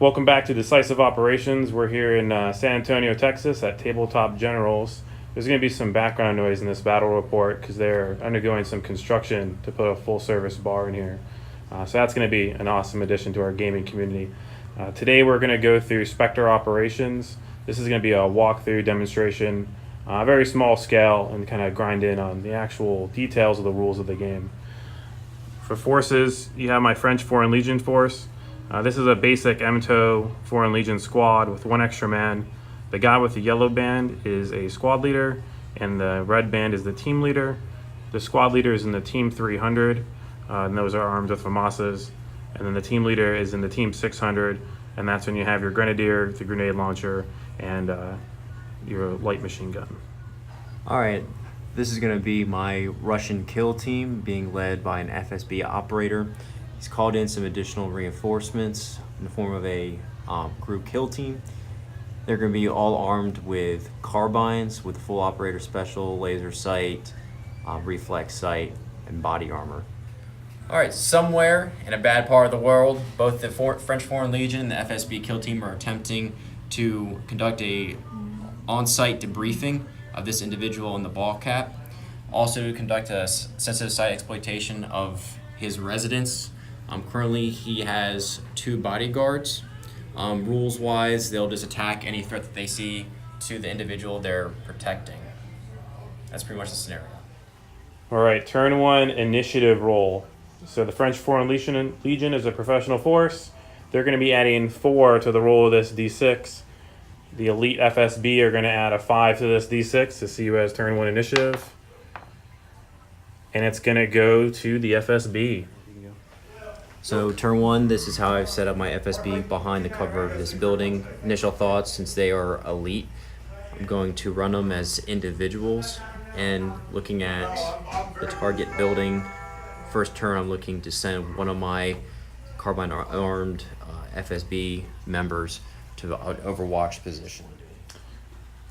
Welcome back to Decisive Operations. We're here in San Antonio, Texas at Tabletop Generals. There's going to be some background noise in this battle report because they're undergoing some construction to put a full-service bar in here. So that's going to be an awesome addition to our gaming community. Today we're going to go through Spectre operations. This is going to be a walkthrough demonstration, very small scale, and kind of grind in on the actual details of the rules of the game. For forces, you have my French Foreign Legion force. This is a basic MTO Foreign Legion squad with one extra man. The guy with the yellow band is a squad leader, and the red band is the team leader. The squad leader is in the team 300, and those are armed with FAMASas. And then the team leader is in the team 600, and that's when you have your grenadier, the grenade launcher, and your light machine gun. All right, this is going to be my Russian kill team being led by an FSB operator. He's called in some additional reinforcements in the form of a group kill team. They're going to be all armed with carbines with full operator special, laser sight, reflex sight, and body armor. All right, somewhere in a bad part of the world, both the French Foreign Legion and the FSB kill team are attempting to conduct a on-site debriefing of this individual in the ball cap. Also to conduct a sensitive site exploitation of his residence. Currently, he has 2 bodyguards. Rules-wise, they'll just attack any threat that they see to the individual they're protecting. That's pretty much the scenario. All right, turn 1, initiative roll. So the French Foreign Legion is a professional force. They're going to be adding 4 to the roll of this D6. The elite FSB are going to add a 5 to this D6 to see who has turn 1 initiative. And it's going to go to the FSB. So turn 1, this is how I've set up my FSB behind the cover of this building. Initial thoughts, since they are elite, I'm going to run them as individuals. And looking at the target building, first turn I'm looking to send one of my carbine armed FSB members to an overwatch position.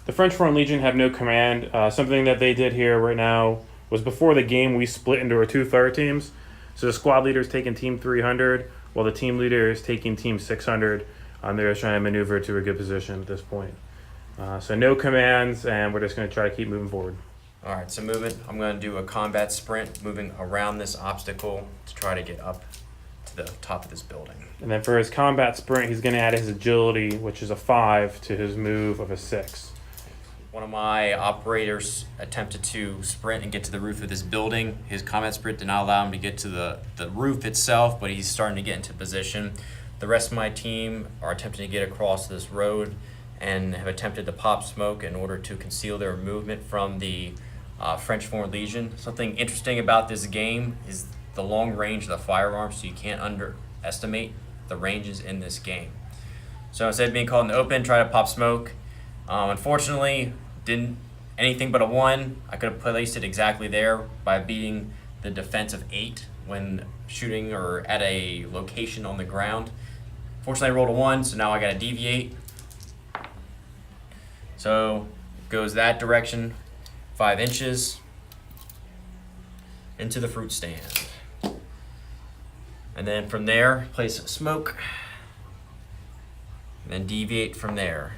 The French Foreign Legion have no command. Something that they did here right now was before the game we split into our 2 fire teams. So the squad leader is taking team 300, while the team leader is taking team 600. They're just trying to maneuver to a good position at this point. So no commands, and we're just going to try to keep moving forward. All right, so moving, I'm going to do a combat sprint, moving around this obstacle to try to get up to the top of this building. And then for his combat sprint, he's going to add his agility, which is a 5, to his move of a 6. One of my operators attempted to sprint and get to the roof of this building. His combat sprint did not allow him to get to the roof itself, but he's starting to get into position. The rest of my team are attempting to get across this road and have attempted to pop smoke in order to conceal their movement from the French Foreign Legion. Something interesting about this game is the long range of the firearms, so you can't underestimate the ranges in this game. So instead of being called in the open, try to pop smoke. Unfortunately, didn't anything but a 1. I could have placed it exactly there by beating the defense of 8 when shooting or at a location on the ground. Fortunately, I rolled a 1, so now I got to deviate. So it goes that direction, 5 inches into the fruit stand. And then from there, place smoke, and then deviate from there.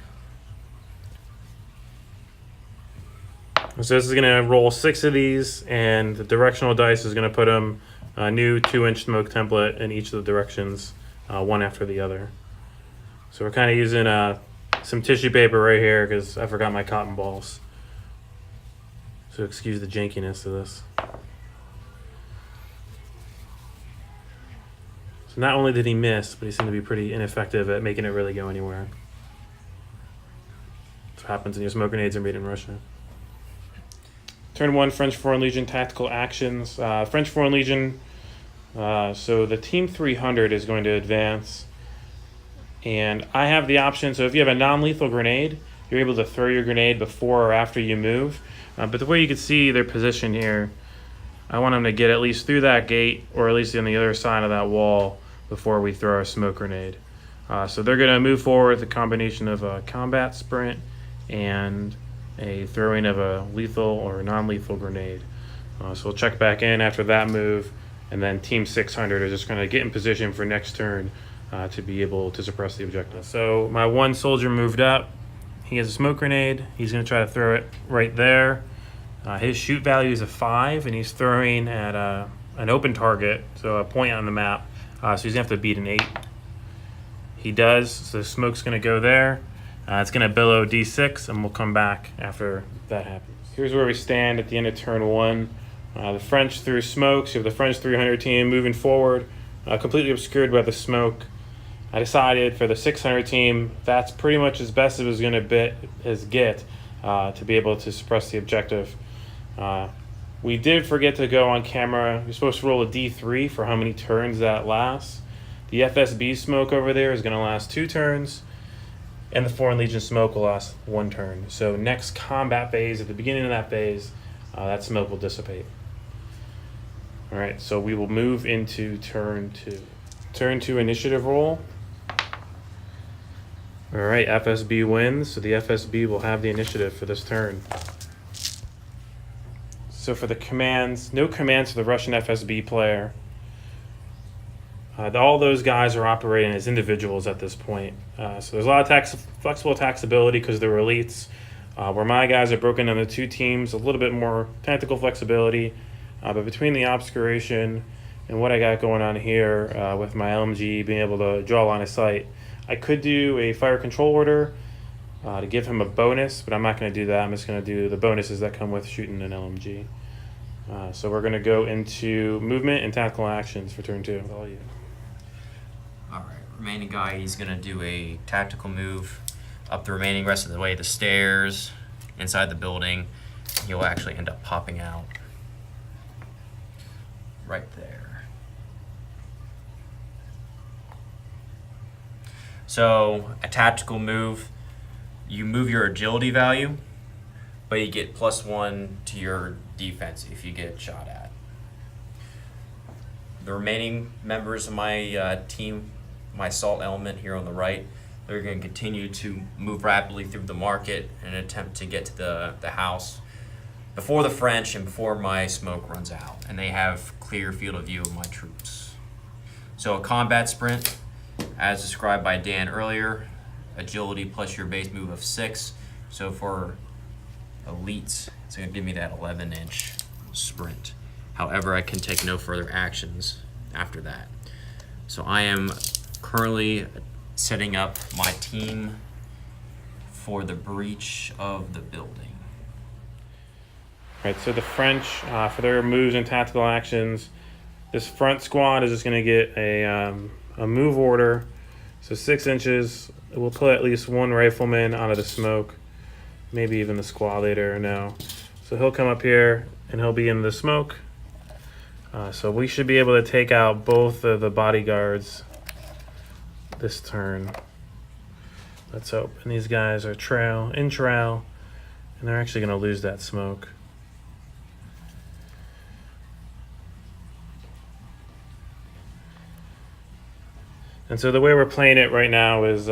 So this is going to roll 6 of these, and the directional dice is going to put them a new 2-inch smoke template in each of the directions, one after the other. So we're kind of using some tissue paper right here because I forgot my cotton balls. So excuse the jankiness of this. So not only did he miss, but he seemed to be pretty ineffective at making it really go anywhere. That's what happens when your smoke grenades are made in Russia. Turn 1, French Foreign Legion tactical actions. French Foreign Legion, so the team 300 is going to advance. And I have the option, so if you have a non-lethal grenade, you're able to throw your grenade before or after you move. But the way you can see their position here, I want them to get at least through that gate or at least on the other side of that wall before we throw our smoke grenade. So they're going to move forward with a combination of a combat sprint and a throwing of a lethal or non-lethal grenade. So we'll check back in after that move, and then Team 600 is just going to get in position for next turn to be able to suppress the objective. So my one soldier moved up. He has a smoke grenade. He's going to try to throw it right there. His shoot value is a 5, and he's throwing at an open target, so a point on the map. So he's going to have to beat an 8. He does, so the smoke's going to go there. It's going to billow D6, and we'll come back after that happens. Here's where we stand at the end of turn 1. The French threw smoke, so you have the French 300 team moving forward, completely obscured by the smoke. I decided for the 600 team, that's pretty much as best as it was going to get to be able to suppress the objective. We did forget to go on camera. You're supposed to roll a D3 for how many turns that lasts. The FSB smoke over there is going to last 2 turns, and the Foreign Legion smoke will last 1 turn. So next combat phase, at the beginning of that phase, that smoke will dissipate. All right, so we will move into turn 2. Turn 2 initiative roll. All right, FSB wins, so the FSB will have the initiative for this turn. So for the commands, no commands for the Russian FSB player. All those guys are operating as individuals at this point. So there's a lot of flexible taxability because they're elites. Where my guys are broken into 2 teams, a little bit more tactical flexibility. But between the obscuration and what I got going on here with my LMG being able to draw line of sight, I could do a fire control order to give him a bonus, but I'm not going to do that. I'm just going to do the bonuses that come with shooting an LMG. So we're going to go into movement and tactical actions for turn 2. All you. All right, remaining guy, he's going to do a tactical move up the remaining rest of the way, the stairs, inside the building. He'll actually end up popping out right there. So a tactical move, you move your agility value, but you get +1 to your defense if you get shot at. The remaining members of my team, my assault element here on the right, they're going to continue to move rapidly through the market and attempt to get to the house before the French and before my smoke runs out, and they have clear field of view of my troops. So a combat sprint, as described by Dan earlier, agility plus your base move of 6. So for elites, it's going to give me that 11-inch sprint. However, I can take no further actions after that. So I am currently setting up my team for the breach of the building. Right, so the French, for their moves and tactical actions, this front squad is just going to get a move order. So 6 inches, we'll put at least 1 rifleman out of the smoke, maybe even the squad leader, no. So he'll come up here and he'll be in the smoke. So we should be able to take out both of the bodyguards this turn. Let's hope. And these guys are in trail, and they're actually going to lose that smoke. And so the way we're playing it right now is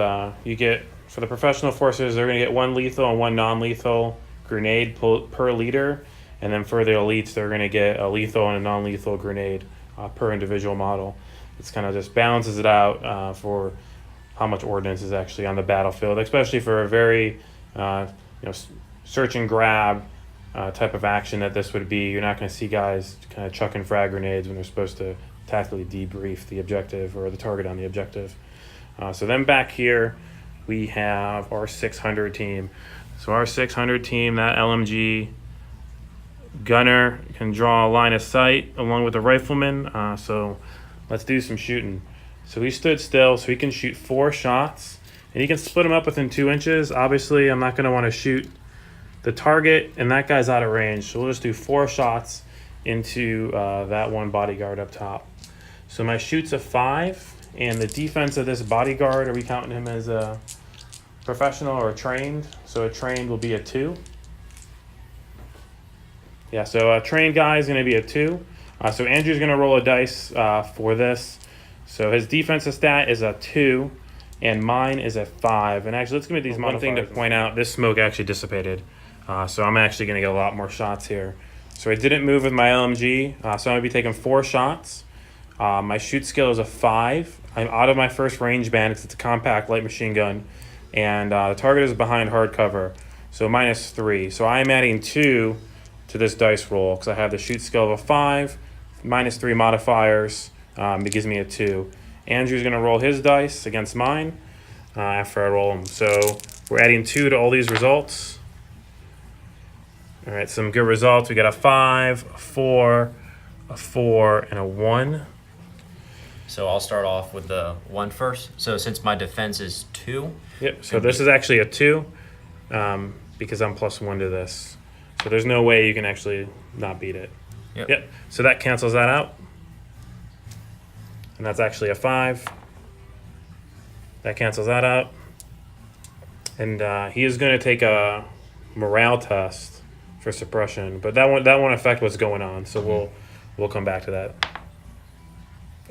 you get, for the professional forces, they're going to get 1 lethal and 1 non-lethal grenade per leader. And then for the elites, they're going to get a lethal and a non-lethal grenade per individual model. It's kind of just balances it out for how much ordnance is actually on the battlefield, especially for a very search and grab type of action that this would be. You're not going to see guys kind of chucking frag grenades when they're supposed to tactically debrief the objective or the target on the objective. So then back here, we have our 600 team. So our 600 team, that LMG gunner can draw a line of sight along with the rifleman. So let's do some shooting. So he stood still, so he can shoot 4 shots, and he can split them up within 2 inches. Obviously, I'm not going to want to shoot the target, and that guy's out of range. So we'll just do 4 shots into that one bodyguard up top. So my shoot's a 5, and the defense of this bodyguard, are we counting him as a professional or a trained? So a trained will be a 2. Yeah, so a trained guy is going to be a 2. So Andrew's going to roll a dice for this. So his defensive stat is a 2, and mine is a 5. And actually, let's give me these modifiers. One thing to point out, this smoke actually dissipated. So I'm actually going to get a lot more shots here. So I didn't move with my LMG, so I'm going to be taking 4 shots. My shoot skill is a 5. I'm out of my first range band. It's a compact light machine gun, and the target is behind hard cover, so -3. So I'm adding 2 to this dice roll because I have the shoot skill of a 5, -3 modifiers. It gives me a 2. Andrew's going to roll his dice against mine after I roll them. So we're adding 2 to all these results. All right, some good results. We got a 5, a 4, a 4, and a 1. So I'll start off with the 1 first. So since my defense is 2. Yep, so this is actually a 2 because I'm +1 to this. So there's no way you can actually not beat it. Yep, so that cancels that out. And that's actually a 5. That cancels that out. And he is going to take a morale test for suppression, but that won't affect what's going on. So we'll come back to that.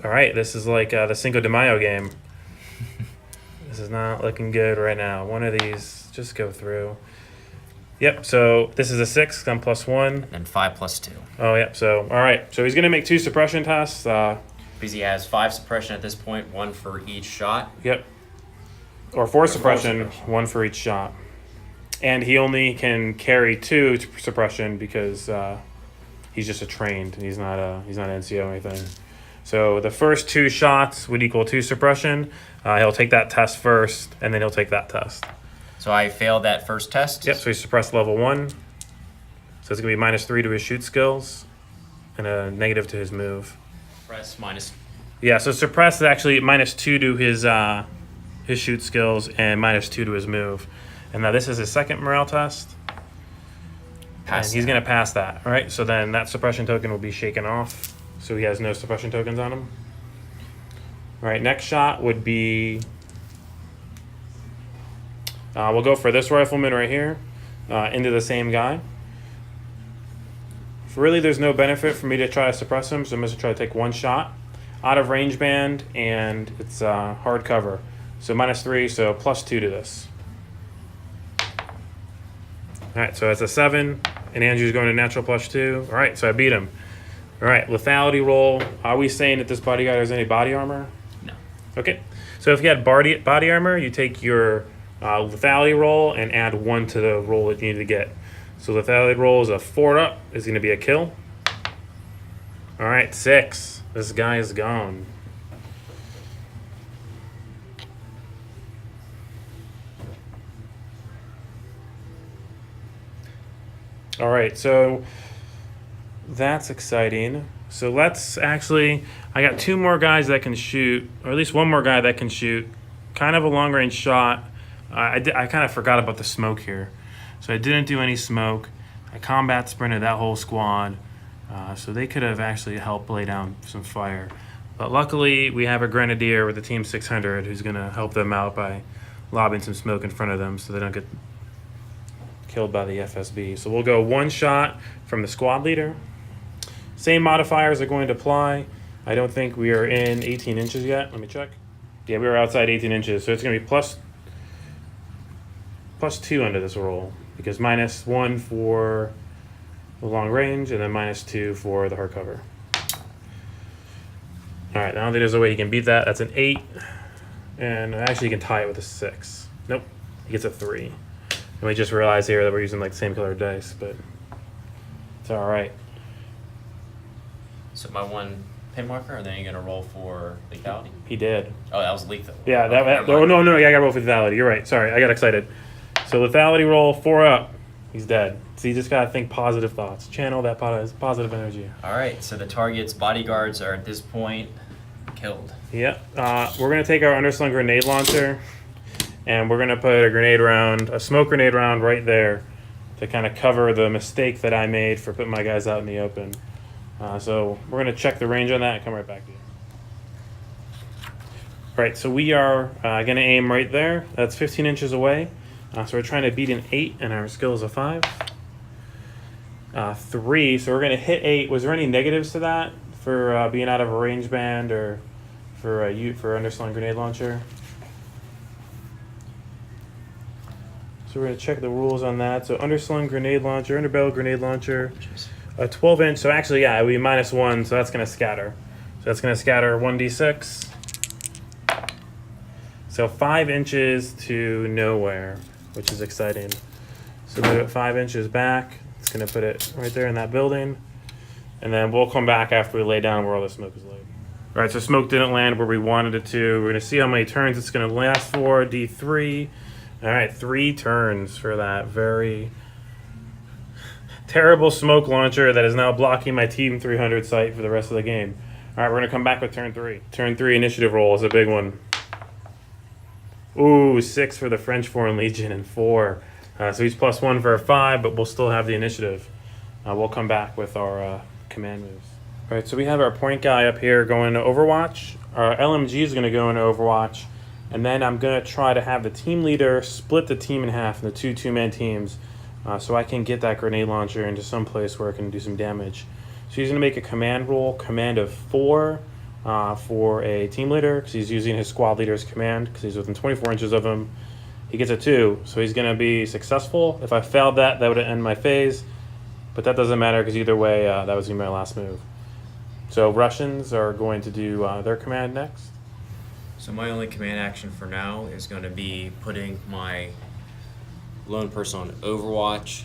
All right, this is like the Cinco de Mayo game. This is not looking good right now. One of these just go through. Yep, so this is a 6, I'm +1. And 5 + 2. Oh, yep, so, all right. So he's going to make 2 suppression tests. Because he has 5 suppression at this point, 1 for each shot. Yep. Or 4 suppression, 1 for each shot. And he only can carry 2 suppression because he's just a trained, and he's not NCO or anything. So the first 2 shots would equal 2 suppression. He'll take that test first, and then he'll take that test. So I failed that first test. Yep, so he suppressed level 1. So it's going to be -3 to his shoot skills and a negative to his move. Press minus. Yeah, so suppress is actually -2 to his shoot skills and -2 to his move. And now this is his second morale test. And he's going to pass that, all right? So then that suppression token will be shaken off. So he has no suppression tokens on him. All right, next shot would be... we'll go for this rifleman right here into the same guy. Really, there's no benefit for me to try to suppress him, so I'm going to try to take 1 shot. Out of range band, and it's hard cover. So -3, so +2 to this. All right, so that's a 7, and Andrew's going to natural +2. All right, so I beat him. All right, lethality roll. Are we saying that this bodyguard has any body armor? No. Okay, so if you had body armor, you take your lethality roll and add 1 to the roll that you need to get. So lethality roll is a 4 up, is going to be a kill. All right, 6. This guy is gone. All right, so that's exciting. So let's actually, I got 2 more guys that can shoot, or at least 1 more guy that can shoot kind of a long range shot. I kind of forgot about the smoke here. So I didn't do any smoke. I combat sprinted that whole squad. So they could have actually helped lay down some fire. But luckily, we have a grenadier with the Team 600 who's going to help them out by lobbing some smoke in front of them so they don't get killed by the FSB. So we'll go 1 shot from the squad leader. Same modifiers are going to apply. I don't think we are in 18 inches yet. Let me check. Yeah, we were outside 18 inches. So it's going to be +2 under this roll because -1 for the long range and then -2 for the hardcover. All right, now there's a way you can beat that. That's an 8. And actually you can tie it with a 6. Nope, he gets a 3. And we just realized here that we're using like the same color dice, but it's all right. So my 1 pin marker, and then you're going to roll for lethality? He did. Oh, that was lethal. Yeah, Okay, no, yeah, I got to roll for lethality. You're right. Sorry, I got excited. So lethality roll, 4 up. He's dead. So you just got to think positive thoughts. Channel that positive energy. All right, so the target's bodyguards are at this point killed. Yeah. We're going to take our underslung grenade launcher, and we're going to put a smoke grenade round right there to kind of cover the mistake that I made for putting my guys out in the open. So we're going to check the range on that and come right back to you. All right, so we are going to aim right there. That's 15 inches away. So we're trying to beat an 8, and our skill is a 5. 3, so we're going to hit 8. Was there any negatives to that for being out of a range band or for underslung grenade launcher? So we're going to check the rules on that. So underslung grenade launcher, underbarrel grenade launcher, a 12-inch. So actually, yeah, it would be -1, so that's going to scatter. So that's going to scatter 1d6. So 5 inches to nowhere, which is exciting. So move it 5 inches back. It's going to put it right there in that building. And then we'll come back after we lay down where all the smoke is laid. All right, so smoke didn't land where we wanted it to. We're going to see how many turns it's going to last for. D3. All right, 3 turns for that very terrible smoke launcher that is now blocking my Team 300 sight for the rest of the game. All right, we're going to come back with turn 3. Turn 3 initiative roll is a big one. Ooh, 6 for the French Foreign Legion and 4. So he's +1 for a 5, but we'll still have the initiative. We'll come back with our command moves. All right, so we have our point guy up here going to Overwatch. Our LMG is going to go into Overwatch. And then I'm going to try to have the team leader split the team in half into 2 two-man teams so I can get that grenade launcher into some place where it can do some damage. So he's going to make a command roll, command of 4 for a team leader because he's using his squad leader's command because he's within 24 inches of him. He gets a 2, so he's going to be successful. If I failed that would end my phase. But that doesn't matter because either way, that was going to be my last move. So Russians are going to do their command next. So my only command action for now is going to be putting my lone person on Overwatch.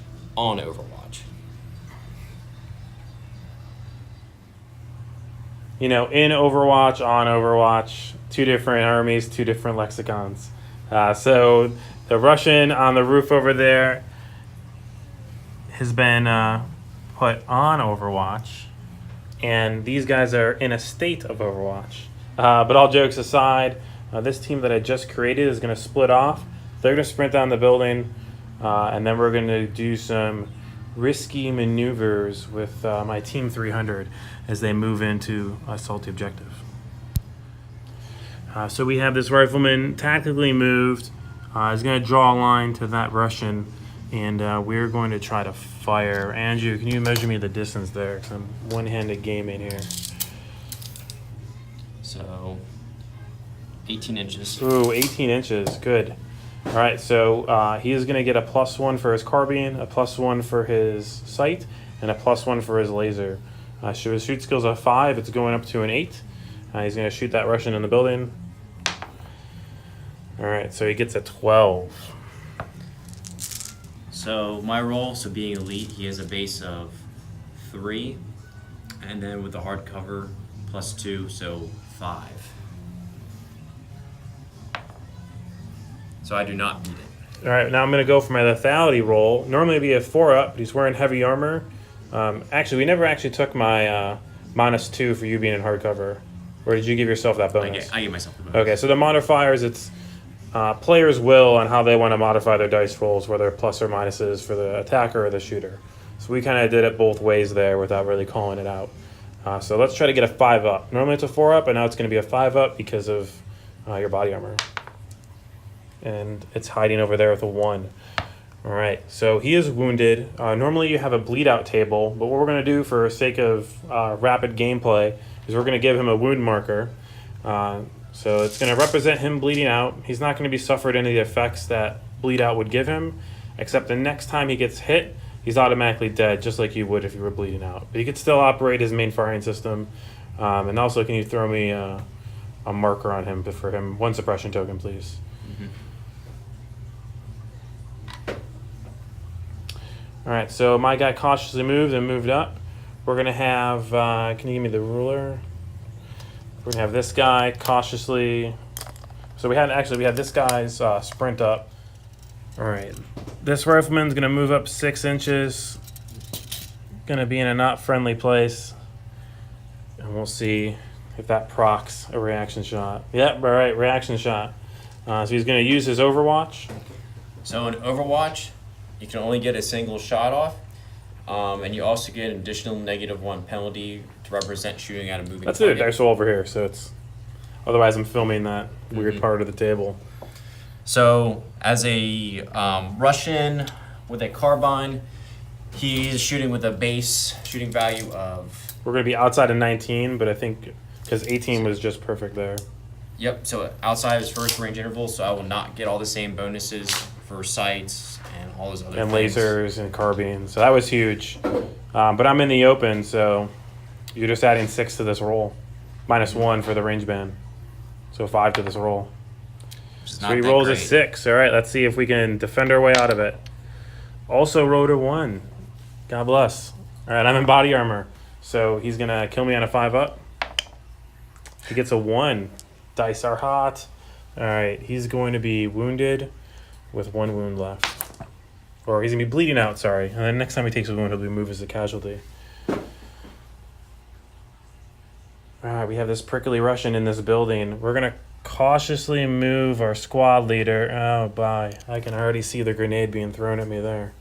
You know, in Overwatch, on Overwatch, 2 different armies, 2 different lexicons. So the Russian on the roof over there has been put on Overwatch, and these guys are in a state of Overwatch. But all jokes aside, this team that I just created is going to split off. They're going to sprint down the building, and then we're going to do some risky maneuvers with my Team 300 as they move into assault the objective. So we have this rifleman tactically moved. He's going to draw a line to that Russian, and we're going to try to fire. Andrew, can you measure me the distance there? 'Cause I'm one-handed gaming here. So 18 inches. Ooh, 18 inches. Good. All right, so he is going to get a +1 for his carbine, a +1 for his sight, and a +1 for his laser. So his shoot skill's a 5. It's going up to an 8. He's going to shoot that Russian in the building. All right, so he gets a 12. So my roll, so being elite, he has a base of 3, and then with the hard cover, +2, so 5. So I do not beat it. All right, now I'm going to go for my lethality roll. Normally it'd be a 4-up, but he's wearing heavy armor. Actually, we never actually took my -2 for you being in hardcover. Or did you give yourself that bonus? I give myself the bonus. Okay, so the modifiers, it's players' will on how they want to modify their dice rolls, whether plus or minuses for the attacker or the shooter. So we kind of did it both ways there without really calling it out. So let's try to get a 5-up. Normally it's a 4-up, and now it's going to be a 5-up because of your body armor. And it's hiding over there with a 1. All right, so he is wounded. Normally you have a bleed out table, but what we're going to do for sake of rapid gameplay is we're going to give him a wound marker. So it's going to represent him bleeding out. He's not going to be suffered any of the effects that bleed out would give him, except the next time he gets hit, he's automatically dead, just like you would if you were bleeding out. But he could still operate his main firing system. And also, can you throw me a marker on him for him? 1 suppression token, please. Mm-hmm. All right, so my guy cautiously moved and moved up. We're going to have, can you give me the ruler? We're going to have this guy cautiously. So we had this guy's sprint up. All right, this rifleman's going to move up 6 inches. Going to be in a not friendly place. And we'll see if that procs a reaction shot. Yep, all right, reaction shot. So he's going to use his Overwatch. So in Overwatch, you can only get a single shot off, and you also get an additional -1 penalty to represent shooting at a moving That's target. it, dice roll over here, so it's... Otherwise, I'm filming that weird part of the table. So as a Russian with a carbine, he's shooting with a base shooting value of... We're going to be outside of 19, but I think... Because 18 was just perfect there. Yep, so outside of his first range interval, so I will not get all the same bonuses for sights and all those other And things. lasers and carbines. So that was huge. But I'm in the open, so you're just adding 6 to this roll. -1 for the range band. So 5 to this roll. which is So not he that rolls a great. 6. All right, let's see if we can defend our way out of it. Also rolled a 1. God bless. All right, I'm in body armor. So he's going to kill me on a 5-up. He gets a 1. Dice are hot. All right, he's going to be wounded with 1 wound left. Or he's going to be bleeding out, sorry. And then next time he takes a wound, he'll be moved as a casualty. All right, we have this prickly Russian in this building. We're going to cautiously move our squad leader. Oh, bye. I can already see the grenade being thrown at me there.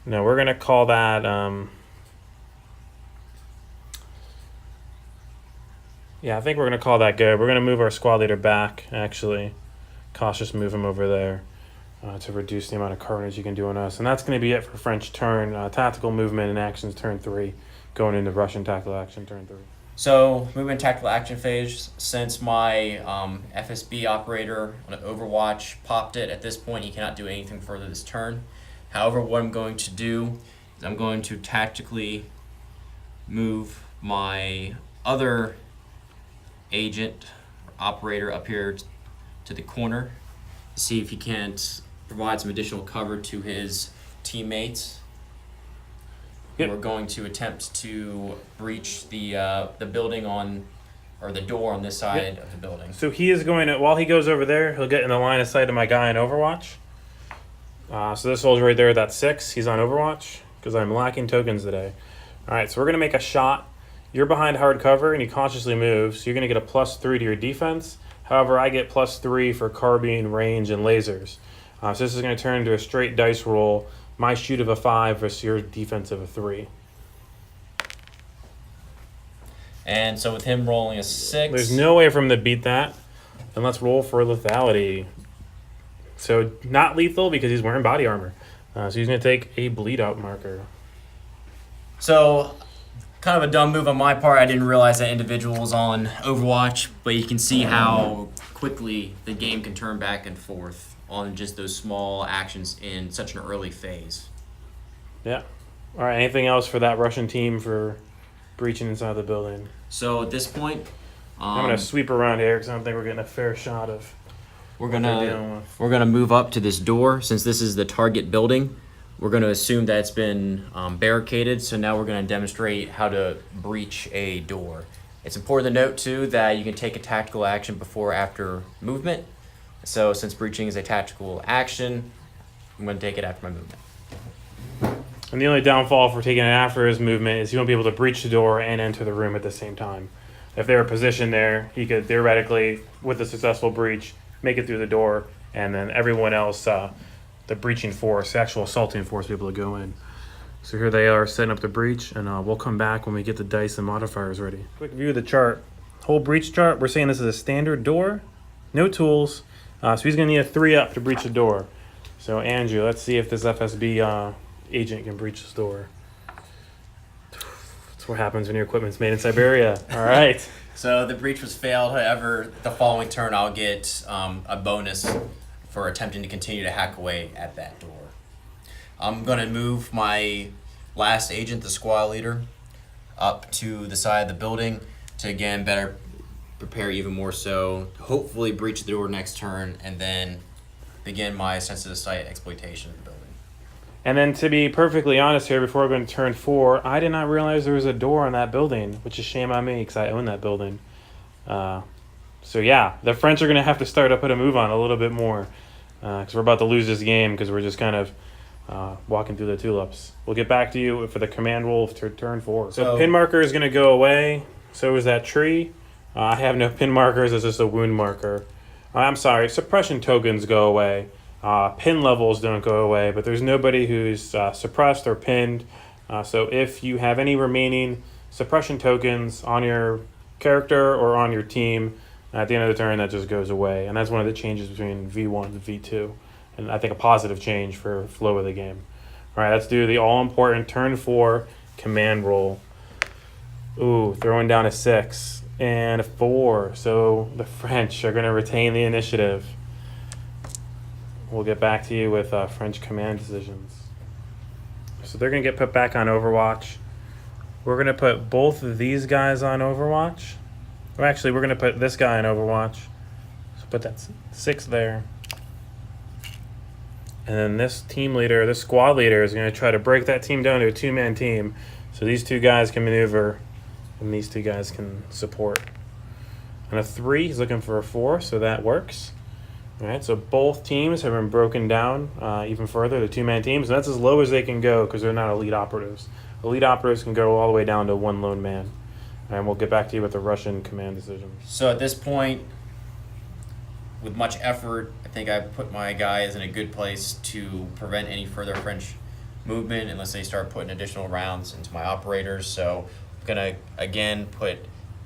No, we're going to call that... Yeah, I think we're going to call that good. We're going to move our squad leader back, actually. Cautious move him over there to reduce the amount of carnage you can do on us. And that's going to be it for French turn. Tactical movement and actions turn 3. Going into Russian tactical action turn 3. So, movement tactical action phase, since my FSB operator on Overwatch popped it, at this point he cannot do anything further this turn. However, what I'm going to do is I'm going to tactically move my other agent, operator up here to the corner, to see if he can't provide some additional cover to his teammates. Yep. We're going to attempt to breach the building or the door on this side of the building. So he is going to, while he goes over there, he'll get in the line of sight of my guy in Overwatch. So this soldier right there, that's 6. He's on Overwatch because I'm lacking tokens today. All right, so we're going to make a shot. You're behind hard cover and you cautiously move, so you're going to get a +3 to your defense. However, I get +3 for carbine, range, and lasers. So this is going to turn into a straight dice roll. My shoot of a 5 versus your defense of a 3. And so with him rolling a 6... There's no way for him to beat that. And let's roll for lethality. So not lethal because he's wearing body armor. So he's going to take a bleed out marker. So, kind of a dumb move on my part. I didn't realize that individual was on Overwatch, but you can see how quickly the game can turn back and forth on just those small actions in such an early phase. Yeah. All right, anything else for that Russian team for breaching inside the building? So at this point, I'm going to sweep around here because I don't think we're getting a fair shot of we're what they're dealing with. gonna move up to this door. Since this is the target building, we're gonna assume that it's been barricaded. So now we're gonna demonstrate how to breach a door. It's important to note too that you can take a tactical action before or after movement. So since breaching is a tactical action, I'm gonna take it after my movement. And the only downfall for taking it after his movement is he won't be able to breach the door and enter the room at the same time. If they were positioned there, he could theoretically, with a successful breach, make it through the door, and then everyone else, the breaching force, actual assaulting force, be able to go in. So here they are setting up the breach, and we'll come back when we get the dice and modifiers ready. Quick view of the chart. Whole breach chart, we're saying this is a standard door, no tools, so he's going to need a 3-up to breach the door. So Andrew, let's see if this FSB agent can breach this door. That's what happens when your equipment's made in Siberia. All right. So the breach was failed. However, the following turn I'll get a bonus for attempting to continue to hack away at that door. I'm going to move my last agent, the squad leader, up to the side of the building to again better prepare even more so, hopefully breach the door next turn, and then begin my sensitive site exploitation of the building. And then to be perfectly honest here, before we're going to turn 4, I did not realize there was a door on that building, which is shame on me because I own that building. So yeah, the French are going to have to start to put a move on a little bit more because we're about to lose this game because we're just kind of walking through the tulips. We'll get back to you for the command roll for turn 4. So pin marker is going to go away. So is that tree. I have no pin markers. It's just a wound marker. I'm sorry. Suppression tokens go away. Pin levels don't go away, but there's nobody who's suppressed or pinned. So if you have any remaining suppression tokens on your character or on your team, at the end of the turn, that just goes away. And that's one of the changes between V1 and V2. And I think a positive change for flow of the game. All right, let's do the all-important turn 4 command roll. Ooh, throwing down a 6 and a 4. So the French are going to retain the initiative. We'll get back to you with French command decisions. So they're going to get put back on Overwatch. We're going to put both of these guys on Overwatch. Or actually, we're going to put this guy on Overwatch. So Put that 6 there. And then this team leader, this squad leader, is going to try to break that team down to a 2-man team. So these 2 guys can maneuver, and these 2 guys can support. And a 3, he's looking for a 4, so that works. All right, so both teams have been broken down even further, the 2-man teams. And that's as low as they can go because they're not elite operatives. Elite operatives can go all the way down to 1 lone man. And we'll get back to you with the Russian command decisions. So at this point, with much effort, I think I put my guys in a good place to prevent any further French movement unless they start putting additional rounds into my operators. So I'm gonna again put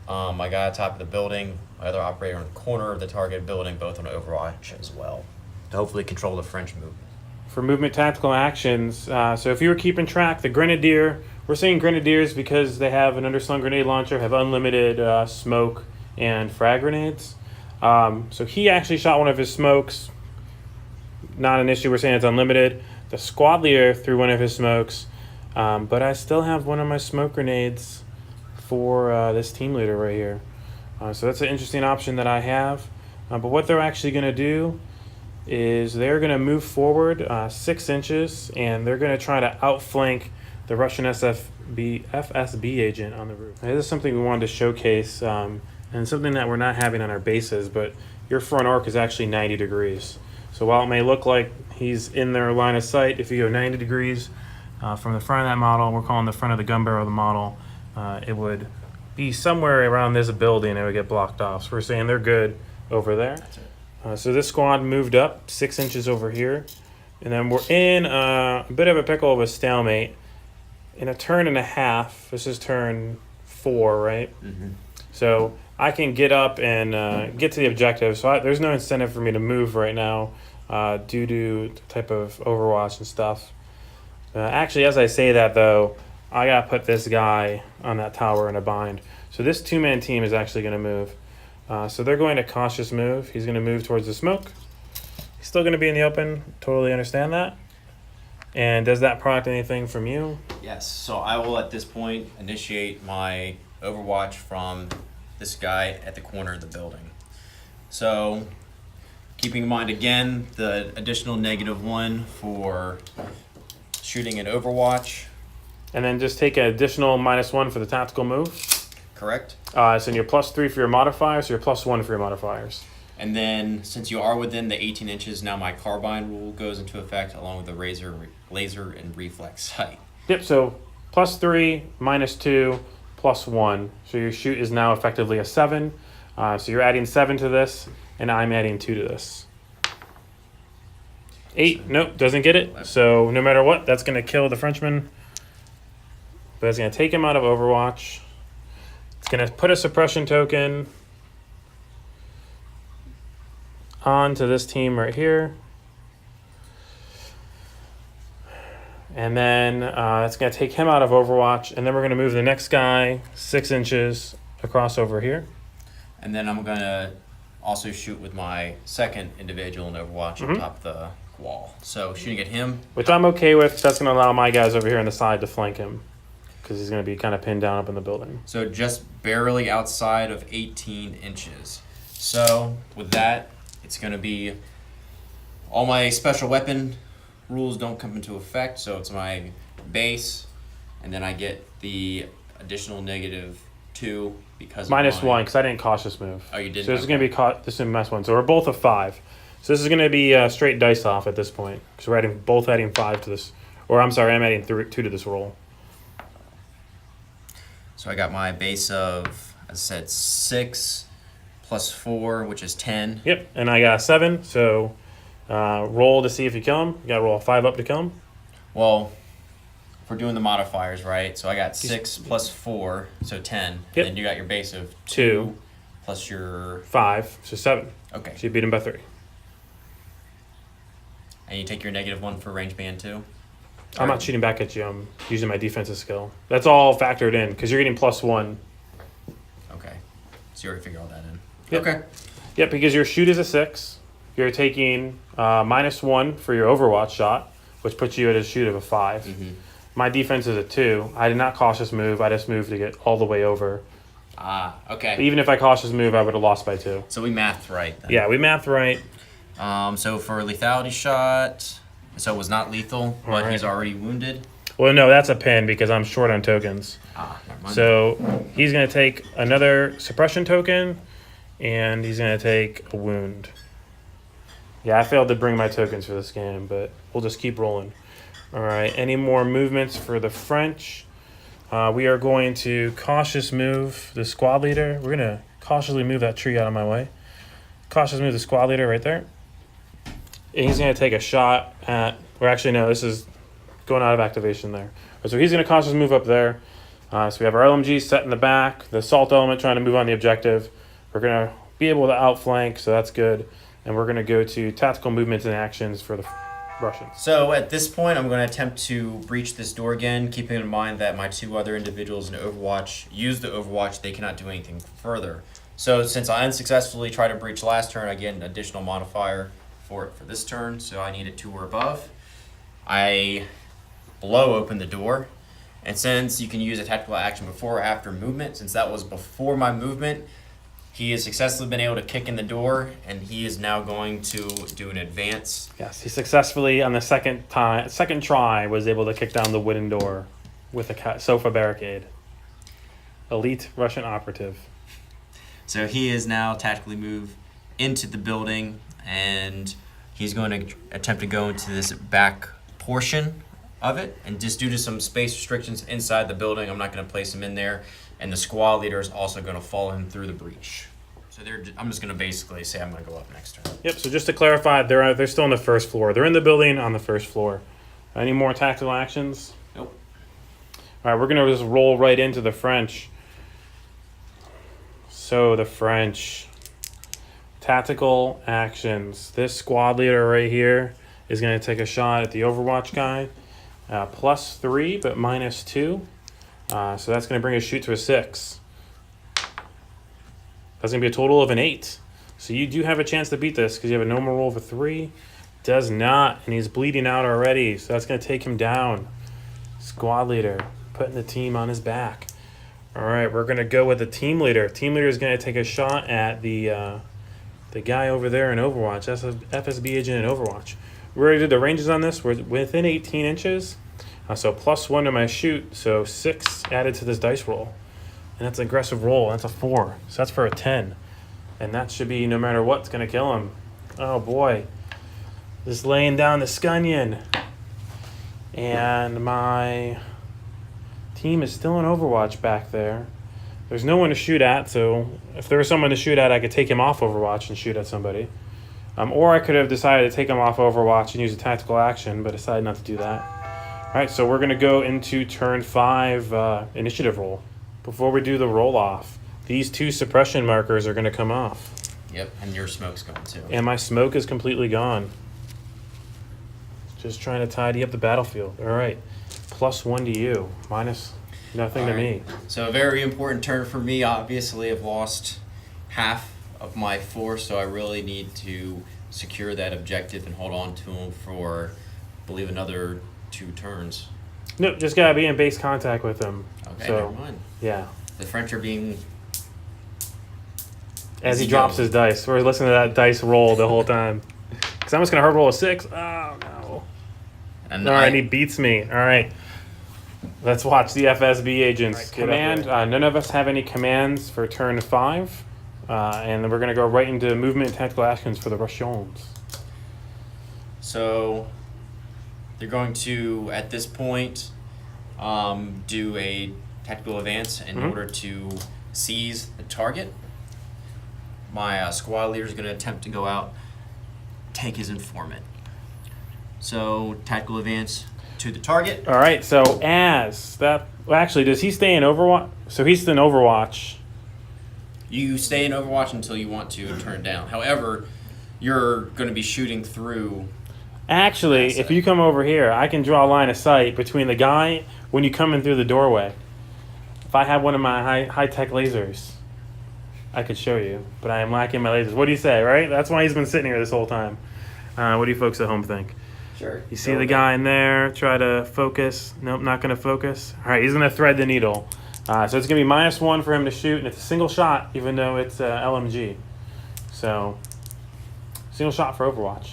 my guy on top of the building, my other operator in the corner of the target building, both on overwatch as well, to hopefully control the French movement. For movement tactical actions, so if you were keeping track, the Grenadier, we're saying Grenadiers because they have an underslung grenade launcher, have unlimited smoke and frag grenades. So he actually shot one of his smokes. Not an issue, we're saying it's unlimited. The squad leader threw one of his smokes, but I still have one of my smoke grenades for this team leader right here. So that's an interesting option that I have. But what they're actually going to do is they're going to move forward 6 inches, and they're going to try to outflank the Russian FSB agent on the roof. Now, this is something we wanted to showcase, and something that we're not having on our bases, but your front arc is actually 90 degrees. So while it may look like he's in their line of sight, if you go 90 degrees from the front of that model, we're calling the front of the gun barrel of the model, it would be somewhere around this building, it would get blocked off. So we're saying they're good over there. So this squad moved up 6 inches over here, and then we're in a bit of a pickle of a stalemate. In a turn and a half, this is turn 4, right? Mm-hmm. So I can get up and get to the objective. So there's no incentive for me to move right now due to the type of Overwatch and stuff. Actually, as I say that, though, I got to put this guy on that tower in a bind. So this 2-man team is actually going to move. So they're going to cautious move. He's going to move towards the smoke. He's still going to be in the open. Totally understand that. And does that prompt anything from you? Yes, so I will at this point initiate my overwatch from this guy at the corner of the building. So keeping in mind again the additional -1 for shooting an overwatch. And then just take an additional -1 for the tactical move. Correct. So you're +3 for your modifiers, so you're +1 for your modifiers. And then since you are within the 18 inches, now my carbine rule goes into effect along with the laser and reflex sight. Yep, so +3, -2, +1. So your shoot is now effectively a 7. So you're adding 7 to this, and I'm adding 2 to this. 8, nope, doesn't get it. So no matter what, that's going to kill the Frenchman. But it's going to take him out of Overwatch. It's going to put a suppression token onto this team right here. And then it's going to take him out of Overwatch. And then we're going to move the next guy 6 inches across over here. And then I'm going to also shoot with my second individual in Overwatch on top of the wall. So shooting at him. Which I'm okay with. That's going to allow my guys over here on the side to flank him, because he's going to be kind of pinned down up in the building. So just barely outside of 18 inches. So with that, it's going to be all my special weapon rules don't come into effect. So it's my base, and then I get the additional -2 because -1, of my... because I didn't cautious move. Oh, you didn't? So this is going to be this is -1. So we're both a 5. So this is going to be straight dice off at this point, because we're both adding 5 to this. Or I'm sorry, I'm adding 2 to this roll. So I got my base of, as I said, 6 plus 4, which is 10. Yep, and I got a 7. So roll to see if you kill him. You got to roll a 5 up to kill him. Well, if we're doing the modifiers, right? So I got 6 plus 4, so 10. Yep. And then you got your base of 2 plus your... 5, so 7. Okay. So you beat him by 3. And you take your -1 for range band too? I'm not shooting back at you. I'm using my defensive skill. That's all factored in, because you're getting +1. Okay. So you already figured all that in. Yep. Okay. Yep, because your shoot is a 6. You're taking -1 for your Overwatch shot, which puts you at a shoot of a 5. Mm-hmm. My defense is a 2. I did not cautious move. I just moved to get all the way over Okay. Even if I cautious move, I would have lost by 2. So we mathed right then. Yeah, we mathed right. So for a lethality shot, so it was not lethal, but Alright. he's already wounded. Well, no, that's a pin because I'm short on tokens. Never mind. So he's going to take another suppression token, and he's going to take a wound. Yeah, I failed to bring my tokens for this game, but we'll just keep rolling. All right, any more movements for the French? We are going to cautious move the squad leader. We're going to cautiously move that tree out of my way. Cautious move the squad leader right there. And he's going to take a shot at, or actually, no, this is going out of activation there. So he's going to cautious move up there. So we have our LMG set in the back, the assault element trying to move on the objective. We're going to be able to outflank, so that's good. And we're going to go to tactical movements and actions for the Russians. So at this point, I'm going to attempt to breach this door again, keeping in mind that my 2 other individuals in Overwatch use the Overwatch. They cannot do anything further. So since I unsuccessfully tried to breach last turn, I get an additional modifier for it for this turn. So I need a 2 or above. I blow open the door. And since you can use a tactical action before or after movement, since that was before my movement, he has successfully been able to kick in the door, and he is now going to do an advance. Yes, he successfully, on the second try, was able to kick down the wooden door with a sofa barricade. Elite Russian operative. So he is now tactically moved into the building, and he's going to attempt to go into this back portion of it. And just due to some space restrictions inside the building, I'm not going to place him in there. And the squad leader is also going to follow him through the breach. So I'm just going to basically say I'm going to go up next turn. Yep, so just to clarify, they're still on the first floor. They're in the building on the first floor. Any more tactical actions? Nope. All right, we're going to just roll right into the French. So the French. Tactical actions. This squad leader right here is going to take a shot at the Overwatch guy. +3, but -2. So that's going to bring his shoot to a 6. That's going to be a total of an 8. So you do have a chance to beat this because you have a normal roll of a 3. Does not, and he's bleeding out already. So that's going to take him down. Squad leader, putting the team on his back. All right, we're going to go with the team leader. Team leader is going to take a shot at the guy over there in Overwatch. That's an FSB agent in Overwatch. We already did the ranges on this. We're within 18 inches. So +1 to my shoot, so 6 added to this dice roll. And that's an aggressive roll, that's a 4. So that's for a 10. And that should be, no matter what, it's going to kill him. Oh boy. Just laying down the scunion. And my team is still in Overwatch back there. There's no one to shoot at, so if there was someone to shoot at, I could take him off Overwatch and shoot at somebody. Or I could have decided to take him off Overwatch and use a tactical action, but decided not to do that. All right, so we're going to go into turn 5 initiative roll. Before we do the roll-off, these 2 suppression markers are going to come off. Yep, and your smoke's going too. And my smoke is completely gone. Just trying to tidy up the battlefield. All right, +1 to you, minus nothing to me. So a very important turn for me. Obviously, I've lost half of my force, so I really need to secure that objective and hold on to him for, I believe, another 2 turns. Nope, just gotta be in base contact with them. Okay, So, never mind. yeah. The French are being... As he drops his dice. We're listening to that dice roll the whole time. Because I'm just gonna hard roll a 6. Oh, no. And All right, he beats me. All right. Let's watch the FSB agents. Right, Command. None of us have any commands for turn 5. And then we're going to go right into movement and tactical actions for the Russians. So they're going to, at this point, do a tactical advance in order to seize the target. My squad leader is going to attempt to go out, take his informant. So tactical advance to the target. All right, so as that... Well, actually, does he stay in Overwatch? So he's in Overwatch. You stay in Overwatch until you want to turn it down. However, you're going to be shooting through... Actually, if you come over here, I can draw a line of sight between the guy when you come in through the doorway. If I had one of my high-tech lasers, I could show you, but I am lacking my lasers. What do you say, right? That's why he's been sitting here this whole time. What do you folks at home think? Sure. You see the guy in there, try to focus. Nope, not going to focus. All right, he's going to thread the needle. So it's going to be -1 for him to shoot, and it's a single shot, even though it's LMG. So, single shot for Overwatch.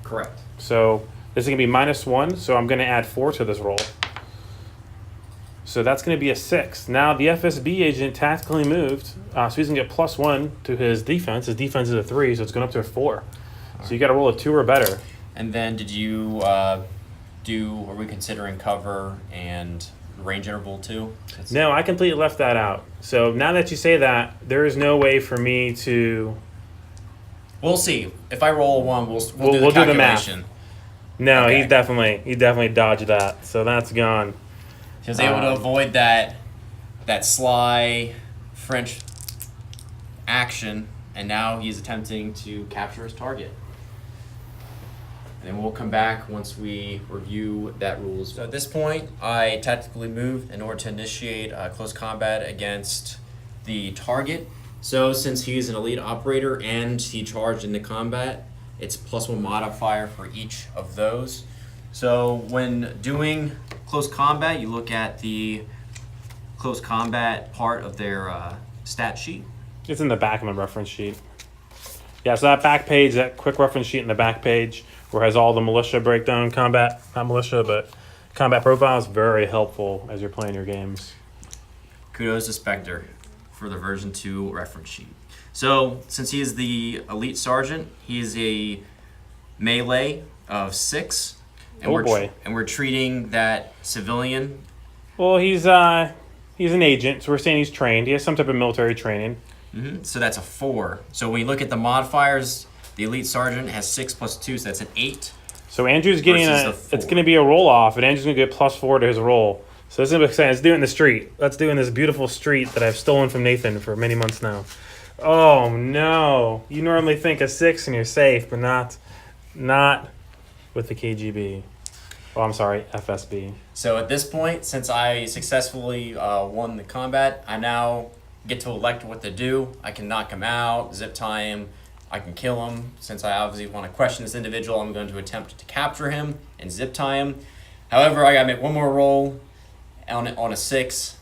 Correct. So, this is going to be -1, so I'm going to add 4 to this roll. So that's going to be a 6. Now, the FSB agent tactically moved, so he's going to get +1 to his defense. His defense is a 3, so it's going up to a 4. So you got to roll a 2 or better. And then did you are we considering cover and range interval too? No, I completely left that out. So now that you say that, there is no way for me to... We'll see. If I roll a 1, we'll do we'll the do the math. calculation. No, Okay. he definitely dodged that. So that's gone. He was able to avoid that sly French action, and now he's attempting to capture his target. And then we'll come back once we review that rules. So at this point, I tactically moved in order to initiate close combat against the target. So since he's an elite operator and he charged into combat, it's +1 modifier for each of those. So when doing close combat, you look at the close combat part of their stat sheet. It's in the back of the reference sheet. Yeah, so that back page, that quick reference sheet in the back page, where it has all the militia breakdown, combat, not militia, but combat profiles, very helpful as you're playing your games. Kudos to Spectre for the version 2 reference sheet. So since he is the elite sergeant, he is a melee of 6. And we're treating that civilian. Well, he's an agent, so we're saying he's trained. He has some type of military training. Mm-hmm. So that's a 4. So when you look at the modifiers, the elite sergeant has 6 + 2, so that's an 8. So Andrew's getting it's going to be a roll off, and Andrew's going to get +4 to his roll. So this is what I'm saying. Let's do it in the street. Let's do it in this beautiful street that I've stolen from Nathan for many months now. Oh no! You normally think a 6 and you're safe, but not with the KGB. Oh, I'm sorry, FSB. So at this point, since I successfully won the combat, I now get to elect what to do. I can knock him out, zip tie him, I can kill him. Since I obviously want to question this individual, I'm going to attempt to capture him and zip tie him. However, I gotta make one more roll on a 6.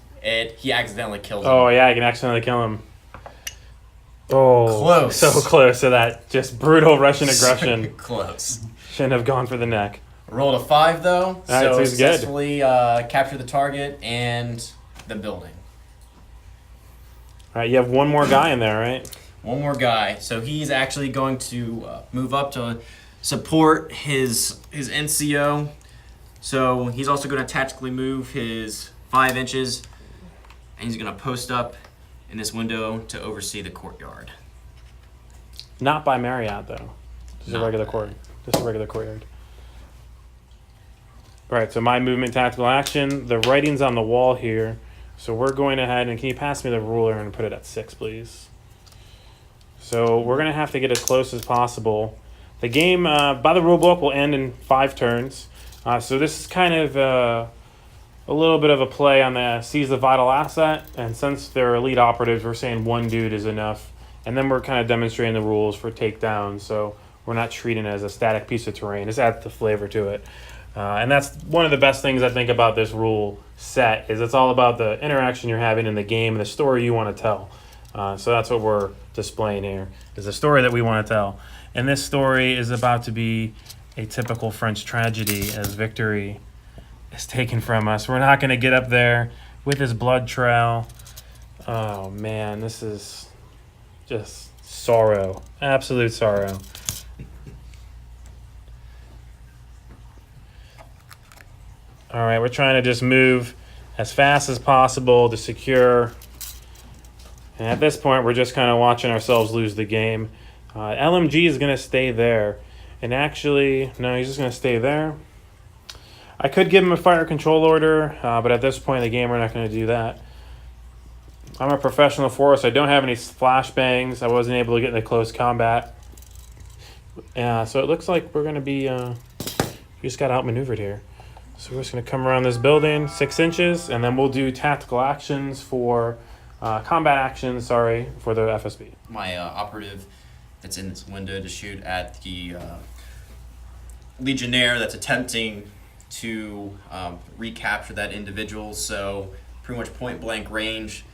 He accidentally kills him. Oh yeah, I can accidentally kill him. Oh, Close. So close to that just brutal Russian aggression. Close. Shouldn't have gone for the neck. Rolled a 5 though, right, so he's successfully capture the target and the building. All right, you have one more guy in there, right? One more guy. So he's actually going to move up to support his NCO. So he's also going to tactically move his 5 inches, and he's going to post up in this window to oversee the courtyard. Not by Marriott though. Just a regular court. Just a regular courtyard. All right, so my movement, tactical action. The writing's on the wall here. So we're going ahead, and can you pass me the ruler and put it at 6, please? So we're going to have to get as close as possible. The game, by the rule book, will end in 5 turns. So this is kind of a little bit of a play on the seize the vital asset. And since they're elite operatives, we're saying 1 dude is enough. And then we're kind of demonstrating the rules for takedown. So we're not treating it as a static piece of terrain. This adds the flavor to it. And that's one of the best things I think about this rule set is it's all about the interaction you're having in the game and the story you want to tell. So that's what we're displaying here, is the story that we want to tell. And this story is about to be a typical French tragedy as victory is taken from us. We're not going to get up there with his blood trail. Oh, man, this is just sorrow, absolute sorrow. All right, we're trying to just move as fast as possible to secure. And at this point, we're just kind of watching ourselves lose the game. LMG is going to stay there. And actually, no, he's just going to stay there. I could give him a fire control order, but at this point in the game, we're not going to do that. I'm a professional force. I don't have any flashbangs. I wasn't able to get into close combat. So it looks like we're going to be... we just got outmaneuvered here. So we're just going to come around this building 6 inches, and then we'll do tactical actions for combat actions, for the FSB. My operative that's in this window to shoot at the legionnaire that's attempting to recapture that individual. So pretty much point blank range.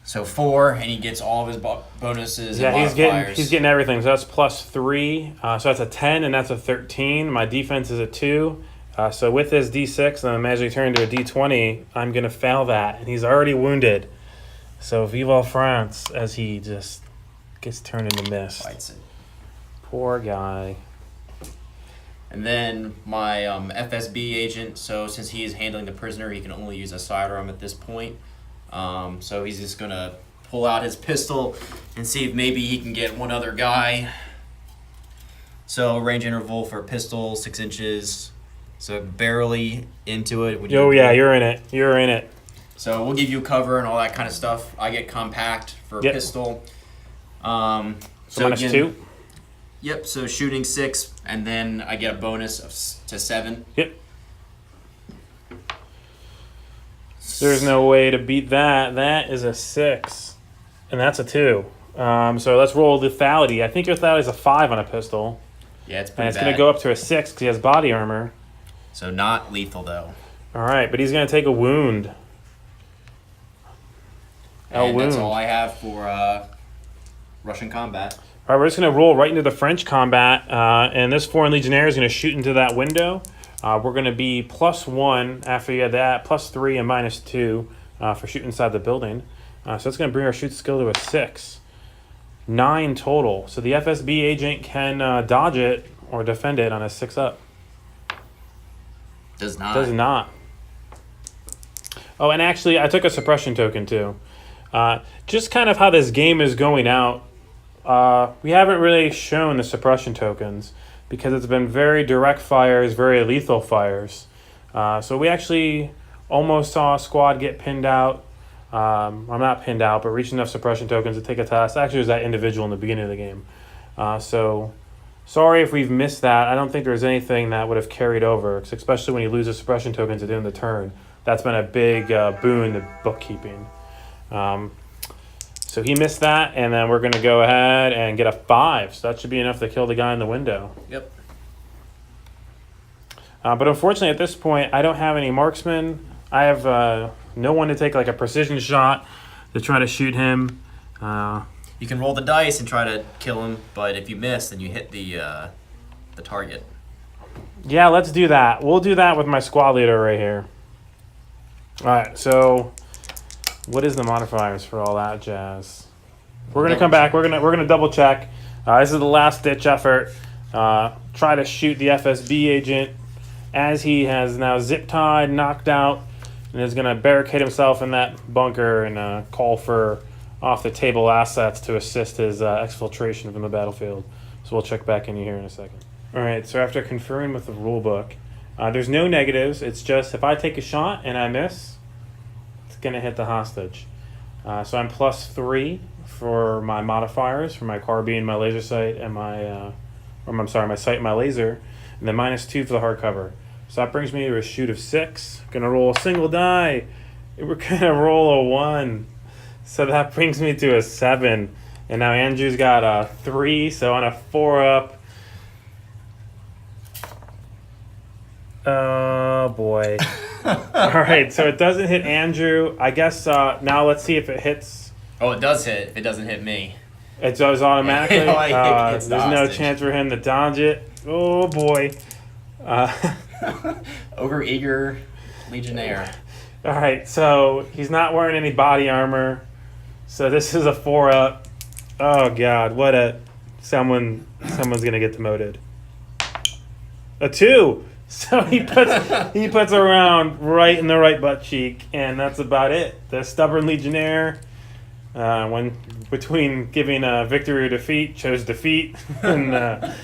So 4, and he gets all of his bonuses and modifiers. he's getting everything. So that's +3. So that's a 10, and that's a 13. My defense is a 2. So with this D6, and I'm magically turning to a D20, I'm gonna fail that, and he's already wounded. So vive France, as he just gets turned into mist. Fights it. Poor guy. And then my FSB agent, so since he is handling the prisoner, he can only use a sidearm at this point. So he's just going to pull out his pistol and see if maybe he can get one other guy. So range interval for pistol, 6 inches. So barely into it. Oh, yeah, you're in it. You're in it. So we'll give you cover and all that kind of stuff. I get compact for a pistol. So minus again, 2? Yep, so shooting 6, and then I get a bonus to 7. Yep. There's no way to beat that. That is a 6, and that's a 2. So let's roll lethality. I think your lethality is a 5 on a pistol. Yeah, it's pretty and it's bad. going to go up to a 6 because he has body armor. So not lethal, though. All right, but he's going to take a wound. And that's all I have for Russian combat. All right, we're just going to roll right into the French combat, and this Foreign Legionnaire is going to shoot into that window. We're going to be +1 after you had that, +3 and -2 for shooting inside the building. So it's going to bring our shoot skill to a 6. 9 total. So the FSB agent can dodge it or defend it on a 6-up. Does not. Does not. Oh, and actually, I took a suppression token too. Just kind of how this game is going out. We haven't really shown the suppression tokens because it's been very direct fires, very lethal fires. So we actually almost saw a squad get pinned out. I'm not pinned out, but reached enough suppression tokens to take a task. Actually, it was that individual in the beginning of the game. So sorry if we've missed that. I don't think there's anything that would have carried over, especially when you lose a suppression token to the end of the turn. That's been a big boon to bookkeeping. So he missed that, and then we're going to go ahead and get a 5. So that should be enough to kill the guy in the window. Yep. But unfortunately, at this point, I don't have any marksmen. I have no one to take like a precision shot to try to shoot him. You can roll the dice and try to kill him, but if you miss, then you hit the target. Yeah, let's do that. We'll do that with my squad leader right here. All right, so what is the modifiers for all that jazz? We're gonna come back. We're gonna double check. This is the last ditch effort. Try to shoot the FSB agent as he has now zip tied, knocked out, and is gonna barricade himself in that bunker and call for off the table assets to assist his exfiltration from the battlefield. So we'll check back in here in a second. All right. So after conferring with the rule book, there's no negatives. It's just if I take a shot and I miss, it's gonna hit the hostage. So I'm +3 for my modifiers for my carbine, my laser sight, and my my sight and my laser, and then -2 for the hardcover. So that brings me to a shoot of 6. Gonna roll a single die. We're gonna roll a 1. So that brings me to a 7. And now Andrew's got a 3. So on a 4-up. Oh boy. All right. So it doesn't hit Andrew. I guess now let's see if it hits. Oh, it does hit. If it doesn't hit me. It does automatically. It's there's no chance for him to dodge it. Oh boy. Over-eager Legionnaire. All right, so he's not wearing any body armor. So this is a 4-up. Oh God, what a someone's gonna get demoted. A 2. So he puts a round right in the right butt cheek, and that's about it. The stubborn Legionnaire, when between giving a victory or defeat, chose defeat, and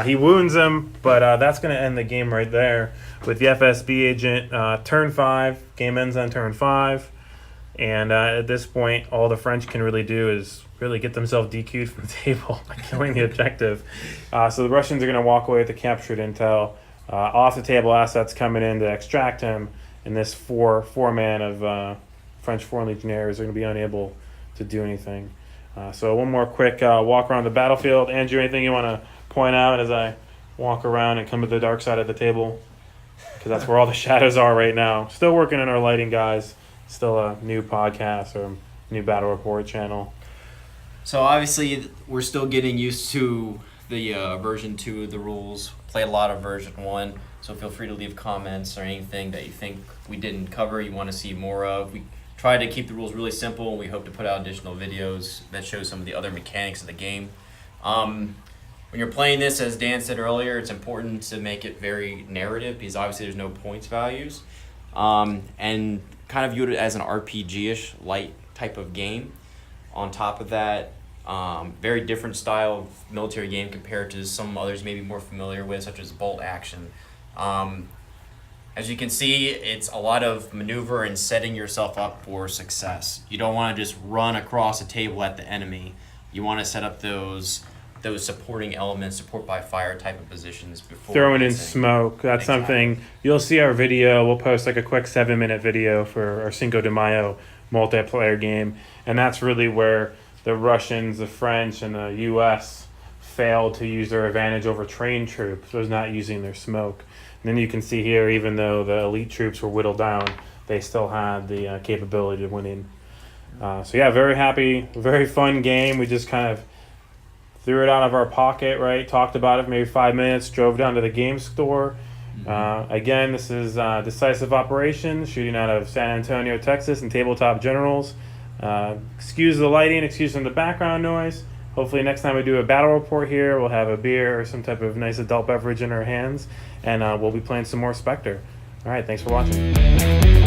he wounds him. But that's gonna end the game right there with the FSB agent. Turn 5, game ends on turn 5, and at this point, all the French can really do is really get themselves DQ'd from the table by killing the objective. So the Russians are gonna walk away with the captured intel. Off the table assets coming in to extract him, and this four-man of French Foreign Legionnaires are going to be unable to do anything. So one more quick walk around the battlefield. Andrew, anything you want to point out as I walk around and come to the dark side of the table? because that's where all the shadows are right now. Still working on our lighting, guys. Still a new podcast or new battle report channel. So obviously, we're still getting used to the version 2 of the rules. Played a lot of version 1, so feel free to leave comments or anything that you think we didn't cover, you want to see more of. We try to keep the rules really simple, and we hope to put out additional videos that show some of the other mechanics of the game. When you're playing this, as Dan said earlier, it's important to make it very narrative because obviously there's no points values, and kind of view it as an RPG-ish light type of game. On top of that, very different style of military game compared to some others you may be more familiar with, such as bolt action. As you can see, it's a lot of maneuver and setting yourself up for success. You don't want to just run across a table at the enemy. You want to set up those supporting elements, support by fire type of positions before Throwing in advancing. smoke. That's Exactly. something you'll see our video. We'll post like a quick 7-minute video for our Cinco de Mayo multiplayer game. And that's really where the Russians, the French, and the U.S. failed to use their advantage over trained troops, was not using their smoke. And then you can see here, even though the elite troops were whittled down, they still had the capability of winning. So yeah, very happy, very fun game. We just kind of threw it out of our pocket, right? Talked about it for maybe 5 minutes, drove down to the game store. Again, this is Decisive Operations, shooting out of San Antonio, Texas, and Tabletop Generals. Excuse the lighting, excuse the background noise. Hopefully next time we do a battle report here, we'll have a beer or some type of nice adult beverage in our hands, and we'll be playing some more Spectre. All right, thanks for watching.